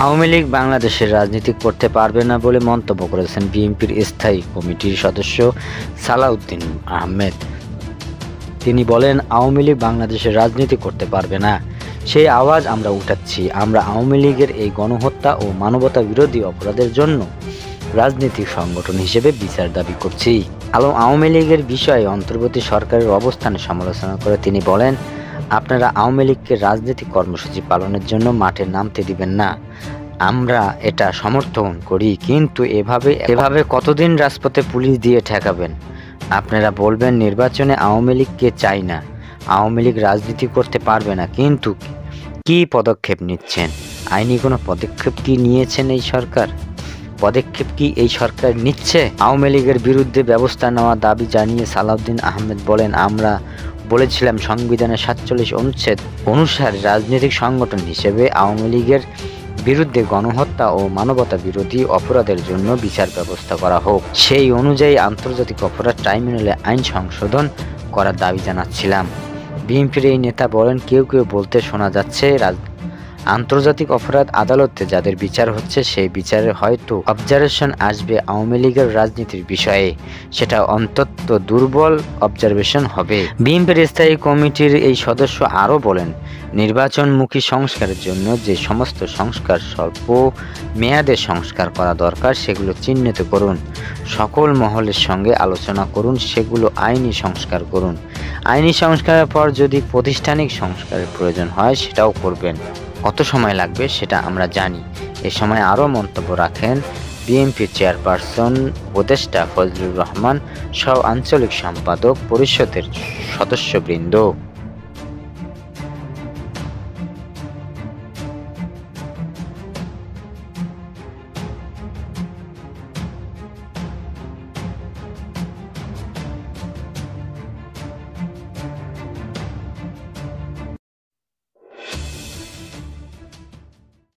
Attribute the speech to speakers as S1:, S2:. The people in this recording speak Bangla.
S1: আওয়ামী লীগ বাংলাদেশের রাজনীতি করতে পারবে না বলে মন্তব্য করেছেন বিএনপির স্থায়ী কমিটির সদস্য সালাউদ্দিন আহমেদ। তিনি বলেন, আওয়ামী লীগ বাংলাদেশের রাজনীতি করতে পারবে না, সেই আওয়াজ আমরা উঠাচ্ছি। আমরা আওয়ামী লীগের এই গণহত্যা ও মানবতা বিরোধী অপরাধের জন্য রাজনৈতিক সংগঠন হিসেবে বিচার দাবি করছি। আওয়ামী লীগের বিষয়ে অন্তর্বর্তী সরকারের অবস্থানের সমালোচনা করে তিনি বলেন, আপনারা আওয়ামী লীগকে রাজনৈতিক কর্মসূচি পালনের জন্য মাঠে নামতে দিবেন না। আমরা এটা সমর্থন করি, কিন্তু এভাবে কতদিন রাজপথে পুলিশ দিয়ে ঠেকাবেন? আপনারা বলবেন নির্বাচনে আওয়ামী লীগকে চাই না, আওয়ামী লীগ রাজনীতি করতে পারবে না, কিন্তু কি পদক্ষেপ নিচ্ছেন? আইনি কোনো পদক্ষেপ কি নিয়েছেন এই সরকার? এই সরকার নিচ্ছে? আওয়ামী লীগের বিরুদ্ধে ব্যবস্থা নেওয়ার দাবি জানিয়ে সালাউদ্দিন আহমেদ বলেন, আমরা বলেছিলাম সংবিধানের ৪৭ অনুচ্ছেদ অনুসারে রাজনৈতিক সংগঠন হিসেবে আওয়ামী লীগের বিরুদ্ধে গণহত্যা ও মানবতা বিরোধী অপরাধের জন্য বিচার ব্যবস্থা করা হোক। সেই অনুযায়ী আন্তর্জাতিক অপরাধ ট্রাইব্যুনালে আইন সংশোধন করার দাবি জানাচ্ছিলাম। বিএনপির এই নেতা বলেন, কেউ বলতে শোনা যাচ্ছে আন্তর্জাতিক অপরাধ আদালতে যাদের বিচার হচ্ছে সেই বিচারে হয়তো অবজারভেশন আসবে আওয়ামী লীগের রাজনীতির বিষয়ে, সেটা অন্তত দুর্বল অবজারভেশন হবে। বিএনপির স্থায়ী কমিটির এই সদস্য আরও বলেন, নির্বাচনমুখী সংস্কারের জন্য যে সমস্ত সংস্কার স্বল্প মেয়াদে সংস্কার করা দরকার সেগুলো চিহ্নিত করুন, সকল মহলের সঙ্গে আলোচনা করুন, সেগুলো আইনি সংস্কার করুন। আইনি সংস্কারের পর যদি প্রাতিষ্ঠানিক সংস্কারের প্রয়োজন হয় সেটাও করবেন। কত সময় লাগবে সেটা আমরা জানি। এ সময় আরও মন্তব্য রাখেন বিএনপি চেয়ারপারসন উপদেষ্টা ফজলুর রহমান সহ আঞ্চলিক সম্পাদক পরিষদের সদস্যবৃন্দ।